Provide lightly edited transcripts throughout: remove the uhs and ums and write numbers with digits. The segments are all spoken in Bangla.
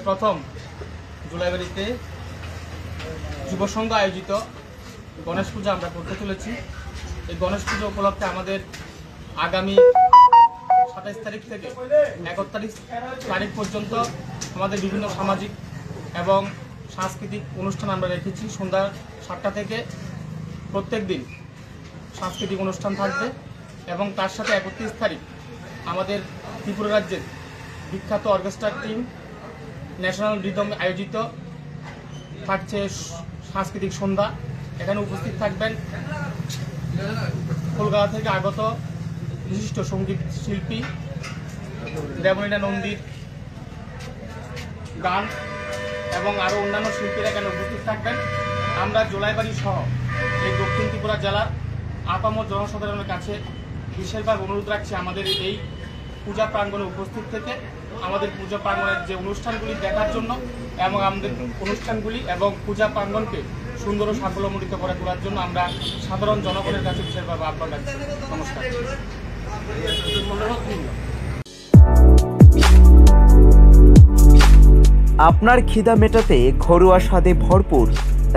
প্রথম জুলাইবাড়িতে যুব সংঘ আয়োজিত গণেশ পূজা আমরা করতে চলেছি। এই গণেশ পূজা উপলক্ষে আমাদের আগামী 27 তারিখ থেকে 31 তারিখ পর্যন্ত আমাদের বিভিন্ন সামাজিক এবং সাংস্কৃতিক অনুষ্ঠান আমরা রেখেছি। সন্ধ্যা 7টা থেকে প্রত্যেক দিন সাংস্কৃতিক অনুষ্ঠান থাকবে এবং তার সাথে 31 তারিখ আমাদের ত্রিপুরা রাজ্যের বিখ্যাত অর্কেস্ট্রা টিম ন্যাশনাল রিদম আয়োজিত থাকছে সাংস্কৃতিক সন্ধ্যা। এখানে উপস্থিত থাকবেন কলকাতা থেকে আগত বিশিষ্ট সঙ্গীত শিল্পী দেবলীনা নন্দীর গান এবং আরও অন্যান্য শিল্পীরা এখানে উপস্থিত থাকবেন। আমরা জুলাইবাড়ি সহ এই দক্ষিণ ত্রিপুরা জেলার আপামর জনসাধারণের কাছে বিশেষভাবে অনুরোধ রাখছি আমাদের এই পূজা প্রাঙ্গণে উপস্থিত থেকে আমাদের পূজা প্রাঙ্গণের যে অনুষ্ঠানগুলি দেখার জন্য এবং আমাদের অনুষ্ঠানগুলি এবং পূজা প্রাঙ্গণকে সুন্দর ও সাফল্যমণ্ডিত করে তোলার জন্য আমরা সাধারণ জনগণের কাছে বিশেষভাবে আহ্বান রাখছি। নমস্কার। আপনার খিদা মেটাতে ঘরোয়া স্বাদে ভরপুর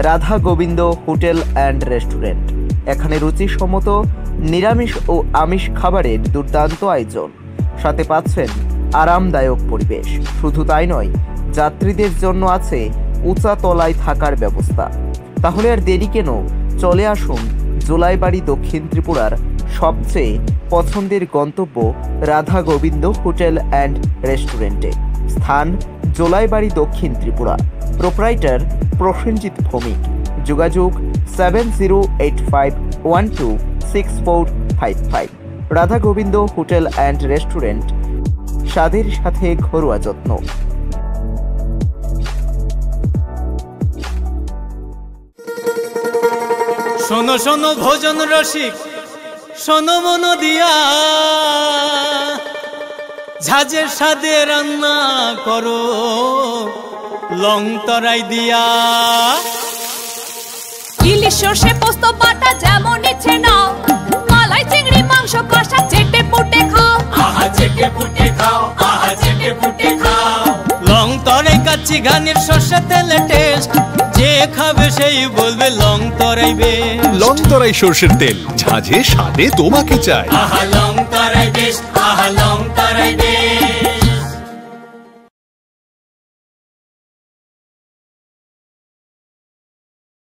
Radha Gobinda hotel and restaurant. এখানে রুচিসম্মত নিরামিষ ও আমিষ খাবারের দুর্দান্ত আয়োজন, সাথে পাচ্ছেন আরামদায়ক পরিবেশ। শুধু তাই নয়, যাত্রীদের জন্য আছে উঁচা তলায় থাকার ব্যবস্থা। তাহলে আর দেরি কেন, চলে আসুন জুলাইবাড়ি দক্ষিণ ত্রিপুরার সবচেয়ে পছন্দের গন্তব্য রাধা গোবিন্দ হোটেল অ্যান্ড রেস্টুরেন্টে। স্থান জুলাইবাড়ি দক্ষিণ ত্রিপুরা। প্রোপ্রাইটার প্রসেনজিৎ ভৌমিক। যোগাযোগ 7085126455। Radha Gobinda hotel and restaurant, স্বাদের সাথে ঘরোয়া যত্ন। শোনো শোনো ভোজন রসিক, শোনো মন দিয়া, ঝাঁঝের স্বাদে রান্না করো লং তরাই দিয়া। ইলিশ সর্ষে পোস্ত বাটা যেমন ইচ্ছে নাও, মালাই চিংড়ি মাংস কষা চেটে পুটে খাও, আহা চেটে পুটে খাও, আহা চেটে পুটে খাও। লং তরাই কাচ্চি ঘানির সর্ষে তেলে টেস্ট, যে খাবে সেই বলবে লং তরাই বেশ। লং তরাই সর্ষের তেল, ঝাঁঝে স্বাদে তোমাকে চাই। আহা লং তরাই বেশ, আহা লং তরাই বেশ।